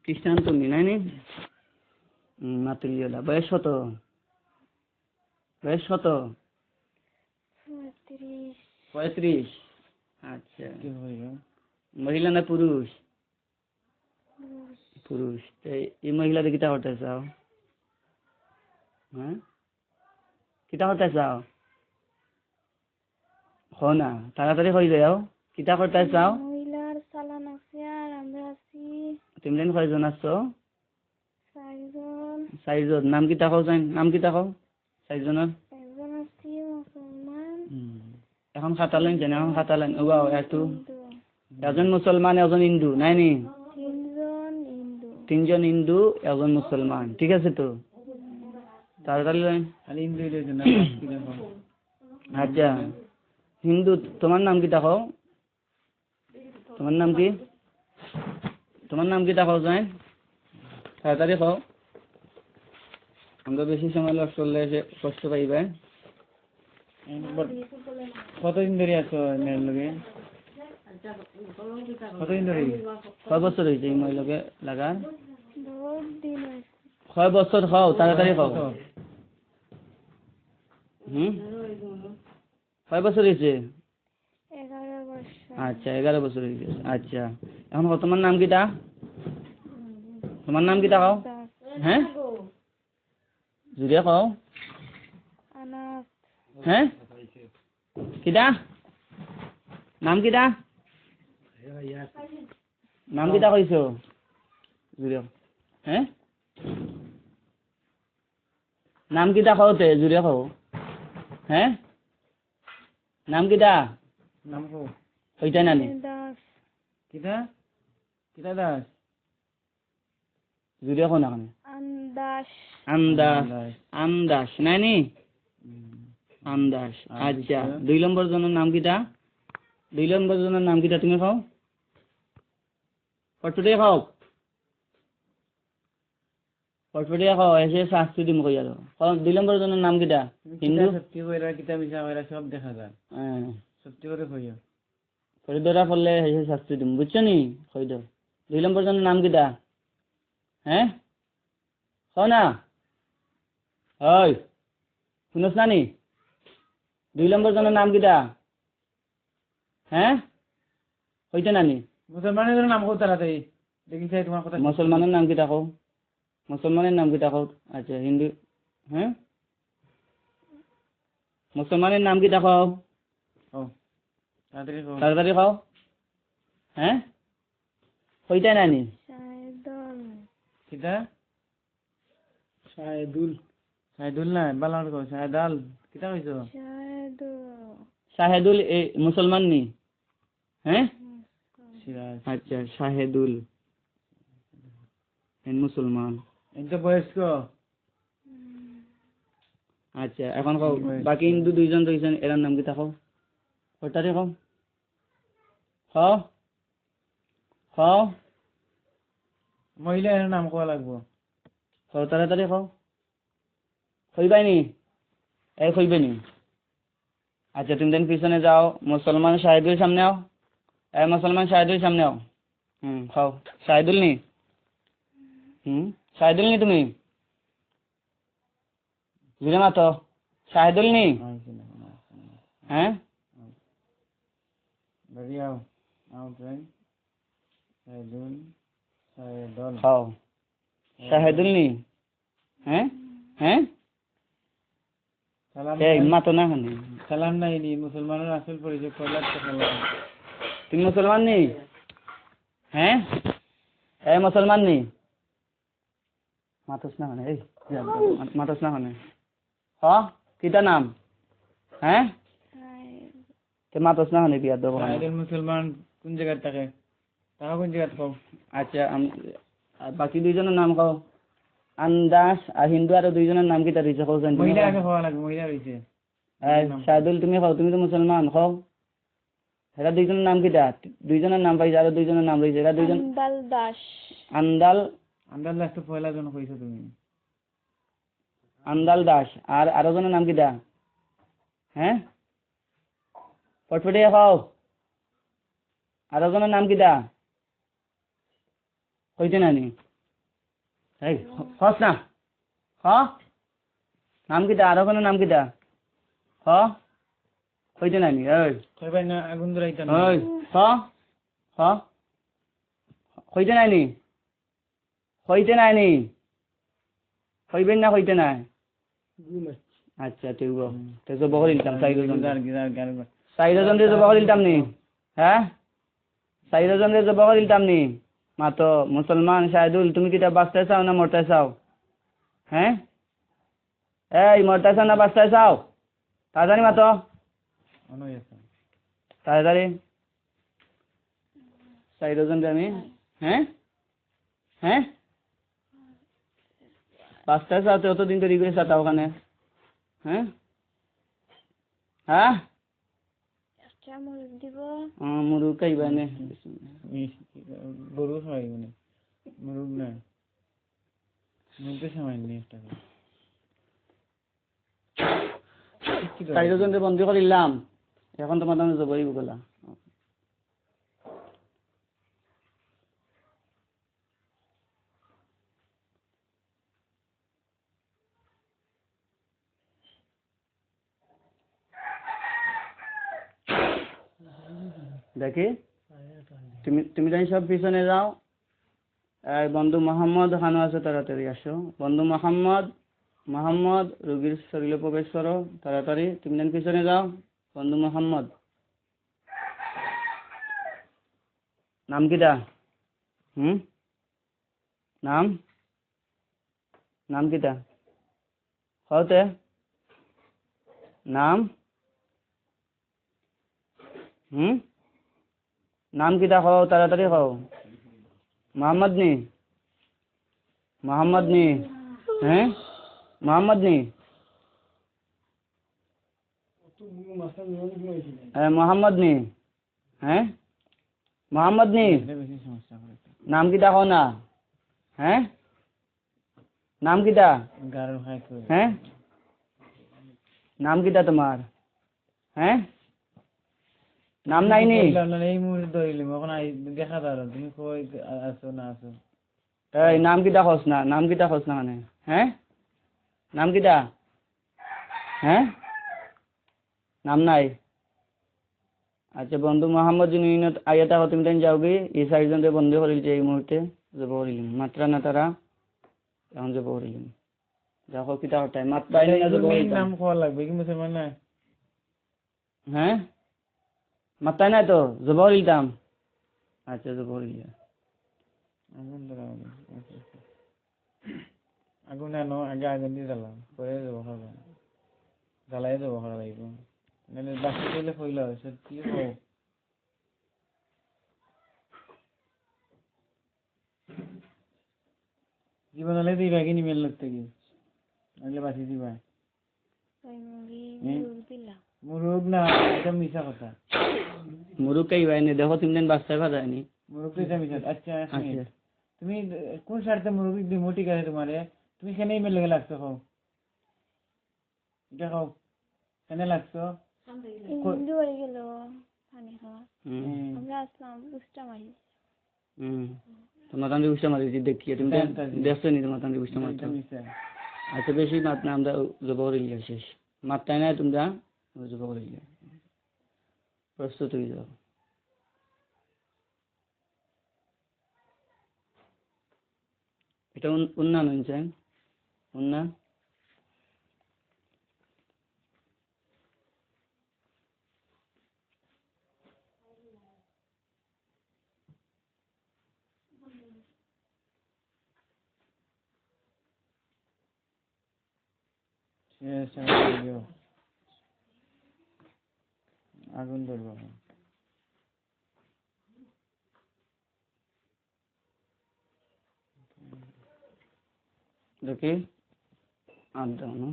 খ্রিস্টান তুমি নাই নি মাতুলিওলা বয়স কত? বয়স কত? 35। আচ্ছা মহিলা না পুরুষ? পুরুষ। এই মহিলাদের কিতা করতে চাও? হ্যাঁ কিতা করতে চাও? হো না তাড়াতাড়ি হয়ে যাও। কিতা করতে চাও? মহিলার চালান আছে আর আমরা আছি তুমি কয়জন আছো? 4 জন। 4 জন। নাম কিতা কও যাই? নাম কিতা কও 4 জনের? একজন আছি মুসলমান, এখন খাতা লাইন জানে এখন খাতা লাইন ওয়াও একটু হিন্দু। একজন মুসলমান একজন হিন্দু নাই নি? 3 জন হিন্দু। 3 জন হিন্দু একজন মুসলমান ঠিক আছে তো তাড়াতাড়ি লাইন। আচ্ছা হিন্দু তোমার নাম কিতা কও? তোমার নাম কি? তোমার নাম কিতা কও যাই? তাড়াতাড়ি কও আমরা বেশি সময় লস করলে কষ্ট পাইবে। কতদিন ধরে আছো মেয়ের লগে? কতদিন ধরে? কয় বছর হয়েছে এই মেয়ের লগে লাগা? বহুত দিন হয়েছে। কয় বছর খাও তাড়াতাড়ি খাও। কয় বছর হয়েছে? 11 বছর। আচ্ছা 11 বছর হয়ে গেছে। আচ্ছা এখন তোমার নাম কিটা? তোমার নাম কিটা কও? হ্যাঁ জুড়ে কও। আনাস। হ্যাঁ কিটা নাম কিটা? নাম কিটা কইছো? জুড়ে হ্যাঁ নাম কিটা কওতে জুড়ে কও। হ্যাঁ নাম কিটা? নাম কও হইতা নানি দাস। কিটা কিটা দাস জুড়ে কও না কানে আন্দাস। আমদাস আমদাস নানি আমদাস। আচ্ছা 2 নম্বর জনের নাম কিটা? 2 নম্বর জনের নাম কিটা তুমি কও? পটপটিয়া খাও পটপটিয়া খাও এসে শাস্তি দিম কই আর 2 নম্বর জনের নাম কিটা? হিন্দু সত্যি কইরা কিতা মিছা কইরা সব দেখা যায়। হ্যাঁ সত্যি করে কইও করে ধরা পড়লে এসে শাস্তি দিম বুঝছো নি কই দাও 2 নম্বর জনের নাম কিটা? হ্যাঁ কও না ওই শুনছ না নি 2 নম্বর জনের নাম কিটা? হ্যাঁ হইতে নানি মুসলমানের নাম কও তাড়াতাড়ি দেখি চাই তোমার কথা। মুসলমানের নাম কিটা কও? মুসলমানের নাম কিটা কও? আচ্ছা হিন্দু হ্যাঁ মুসলমানের নাম কিটা কও? তাড়াতাড়ি কও। হ্যাঁ হইতে নানি শাহেদুল। কিটা? শাহেদুল শাহেদুল না বালার কও শাহেদাল কিটা কইছো? শাহেদুল। শাহেদুল এ মুসলমান নি? হ্যাঁ আচ্ছা শাহেদুল মুসলমান এটা বয়স্ক। আচ্ছা এখন কও বাকি হিন্দু 2 জন রইছেন এর নাম কিটা কও? কয়টারে কও? কও কও মহিলা এর নাম কও লাগবো কও তাড়াতাড়ি কও কইবাই নি এই কইবে নি? আচ্ছা তুমি দেন পিছনে যাও মুসলমান শাহিদুল সামনে আও মুসলমান শাহিদুল সামনে আও খাও শাহিদুল নি শাহিদুল নি তুমি বুঝে না তো শাহিদুল নি? হ্যাঁ বেরিয়ে আও আও ট্রেন শাহিদুল শাহিদুল খাও শাহিদুল নি? হ্যাঁ হ্যাঁ এই মাতো না খানে সালাম নাই নি মুসলমানের আসল পরিচয় কইলা তো সালাম তুমি মুসলমান নি? হ্যাঁ এই মুসলমান নি মাতস না খানে এই মাতস না খানে হ্যাঁ কিটা নাম? হ্যাঁ তে মাতস না খানে বিয়া দেব আইডল মুসলমান কোন জায়গায় থাকে তাও কোন জায়গায় কও? আচ্ছা বাকি 2 জনের নাম কও। আন্দাস আর হিন্দু আর 2 জনের নাম কিটা রইছে কও জানি মহিলা আগে কওয়া লাগবে মহিলা রইছে। শাহিদুল তুমি কও তুমি তো মুসলমান কও এরা 2 জনের নাম কিটা? 2 জনের নাম পাইছে আর 2 জনের নাম রইছে এরা 2 জন আন্দাল দাস। আন্দাল আন্দাল দাস তো পয়লা জন কইছো তুমি আন্দাল দাস আর আরো জনের নাম কিটা? হ্যাঁ পটপটিয়া খাও আরো জনের নাম কিটা? হইতে নানি এই হস না হ নাম কিটা আরো কোনো নাম কিটা হ কইতে নাইনি ওই কইবাই না আগুন ধরাইতা না ওই হ হ কইতে নাইনি কইতে নাইনি কইবেন না কইতে নাই আচ্ছা ঠিক আছে তো বহর ইনকাম সাইরজন সাইরজন দিয়ে বহর ইনকাম নি হ্যাঁ সাইরজন দিয়ে বহর ইনকাম নি মাতো মুসলমান শাহিদুল তুমি কিটা বাঁচতে চাও না মরতে চাও হ্যাঁ এই মরতে চাও না বাঁচতে চাও তাড়াতাড়ি মাতো অনই আছে তাড়াতাড়ি সাইরজন দিয়ে আমি হ্যাঁ হ্যাঁ বাঁচতে চাও তো অতদিন তৈরি করে চাও ওখানে হ্যাঁ হ্যাঁ একটা মুরগ দিব মুরুগ খাইবা নে গরু খাই মানে মুরগ না মুরগি সময় নেই একটা চাৰিজনকে বন্দী কৰিলাম এখন তোমাৰ তাৰমানে জবৰি গলা দেখি তুমি তাই সব পিছনে যাও বন্ধু মোহাম্মদ খানো আছে তাড়াতাড়ি আসো বন্ধু মোহাম্মদ রোগীর শরীরে প্রবেশ করো তাড়াতাড়ি তুমি তাই পিছনে যাও বন্ধু মোহাম্মদ নাম কিটা নাম নাম কিটা হতে নাম নাম কিটা খাও তাড়াতাড়ি খাও মোহাম্মদ নি হ্যাঁ মোহাম্মদ নি মোহাম্মদ নি হ্যাঁ মোহাম্মদ নি নাম কিটা খাও না হ্যাঁ নাম কিটা হ্যাঁ নাম কিটা তোমার হ্যাঁ নাম নাই নি এই মুহূর্তে ধরিলাম এখন দেখা দাঁড়ো তুমি কই আছো না আছো এই নাম কিটা খোঁজ না মানে হ্যাঁ নাম কিটা হ্যাঁ নাম নাই আচ্ছা বন্ধু মোহাম্মদ যিনি আইয়াতা তুমি তাই যাওগে এই চাৰিজনকে বন্ধু কৰিল যে এই মুহূৰ্তে যাব কৰিলিম মাত্ৰা না তারা এখন যাব কৰিলিম দেখো কিটা হতাই মাত্রাই না যাব নাম খাওয়া লাগবে কি মুসলমান না হ্যাঁ মাত্রাই নাই তো যাব কৰিলাম আচ্ছা যাব কৰিলিম আগুন ধরাও আগুন আনো আগে আগুন দিয়ে জ্বালাও পরে যাবো খাবা জ্বালাই যাবো খাওয়া লাগবে নাহলে বাকি করলে ফইলা হয়েছে কি হোক জীবন হলে দিবা কি নিমেল লোক থেকে নাহলে বাকি দিবা মুরগ না এটা মিশা কথা মুরুগ খাইবাই নি দেখো তুমি বাচ্চা খাওয়া নি মুরগ তো মিশা আচ্ছা তুমি কোন স্বার্থে মুরগ দিমো ঠিক আছে তোমারে তুমি কেন ইমেল লেগে লাগছো খাও এটা খাও কেন লাগছো হিন্দু হয়ে গেল পানি খাওয়া আমরা আসলাম উষ্টা মারি তোমার তান্ত্রিক উষ্টা মারি দেখি তুমি দেখছো নি তোমার তান্ত্রিক উষ্টা মারতে আচ্ছা বেশি মাত না আমরা জব করিলি শেষ মাত্রায় নাই তোমরা জব করিলি প্রস্তুত হয়ে যাও এটা উন্নয়ন হয়েছে উন্নয়ন আগুন ধরবো দেখি আর দাও না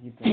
গীতা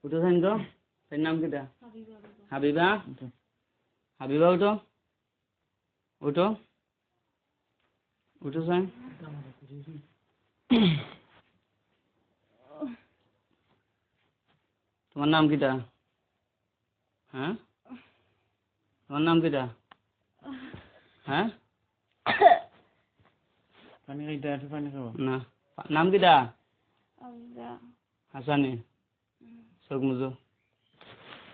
উঠো সাইন তো তার নাম কিটা হাবিবা হাবিবা উঠো উঠো উঠো সাইন তোমার নাম কিটা হ্যাঁ তোমার নাম কিটা হ্যাঁ পানি খাইতে একটু পানি খাবো না নাম কিটা আমরা হাসানি চোখ মুজো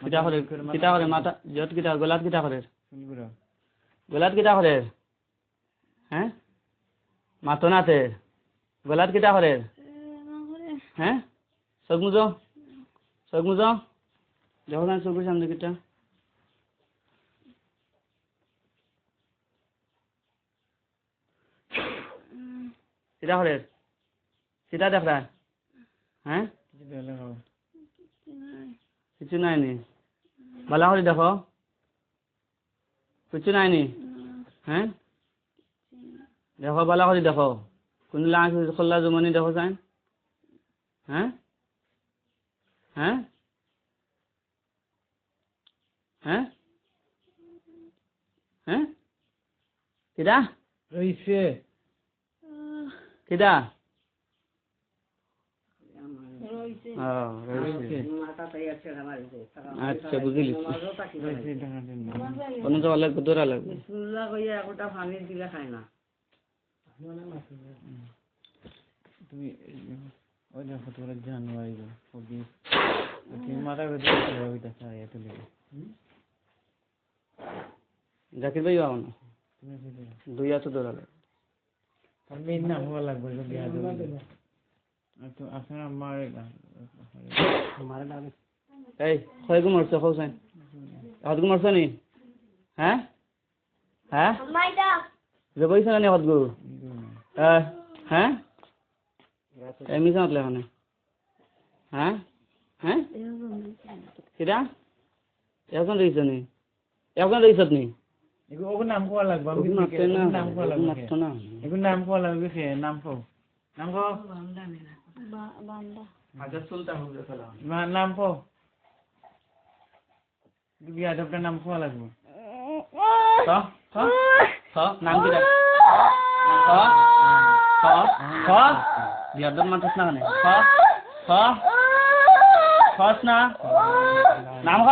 কিটা করে মাথা যত কিটা গলাত কিটা করে শুনগুড়া গলাত কিটা করে হ্যাঁ মাথো নাতে গলাত কিটা করে হ্যাঁ চোখ মুজো দেখো না চোখের সামনে কিটা কিটা করে কিটা দেখ রা হ্যাঁ কিছু নাই নি বালা করে দেখো কিছু নাই নি হ্যাঁ দেখো বালা করে দেখো কোন লাখ খোলা জমনি দেখো চাই হ্যাঁ হ্যাঁ হ্যাঁ হ্যাঁ কিটা রইছে কিটা আচ্ছা বুঝলি কোনো তো লাগবে দৌড়া লাগবে তুমি ওই দেখো তোরা জানুয়ারি তুমি মাথা বেঁধে তুলে জাকির ভাই আও না তুমি দুই আছে দৌড়া লাগবে আমি না হওয়া লাগবে তো আপনার এই কয়গু মরছ খাও চাই এতগু মরছ নি হ্যাঁ হ্যাঁ যাবইছ না এতগু হ্যাঁ এমনি সাথ লাগানে হ্যাঁ হ্যাঁ কিরা এখন রইছ নি এখন রইছত নি এগুলো নাম কোয়া লাগবে আমি নাম কোয়া লাগবে না এগুলো নাম কোয়া লাগবে সে নাম কও বান্দা আচ্ছা সুলতান হুজুর সালাম নাম কও বিয়াদবটা নাম কোয়া লাগবে নাম কিটা বিয়াদব মানছিস না কেন খস না নাম খ